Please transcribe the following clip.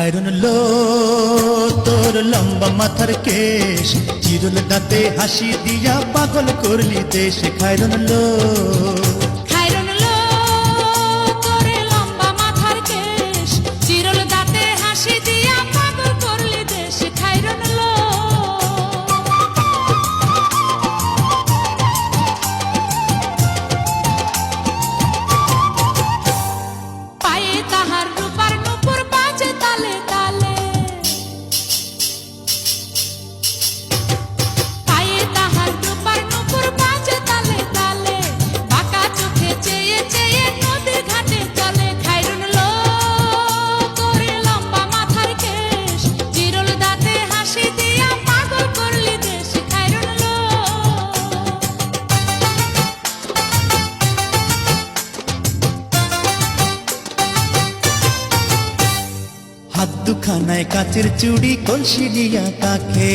খায়রন লো তোর লম্বা মাথার কেশ, চিরল দাঁতে হাসি দিয়া পাগল করলি দেশ। খায়রন লো খায়রন লো তোর লম্বা মাথার কেশ, চিরল দাঁতে হাসি দিয়া পাগল করলি দেশ। খায়রন লো পায়ে তাহার রূপার নূপুর বাজে তালে তালে, পায়ে তাহার রূপার নূপুর বাজে তালে তালে, বাঁকা চোখে চেয়ে চেয়ে নদীর ঘাটে চলে। খায়রন লো তোর লম্বা মাথার কেশ, চিরল দাঁতে হাসি দিয়া পাগল করলি দেশ। খায়রন লো হাত দুখানায় কাচের চুড়ি, কলসি দিয়া কাখে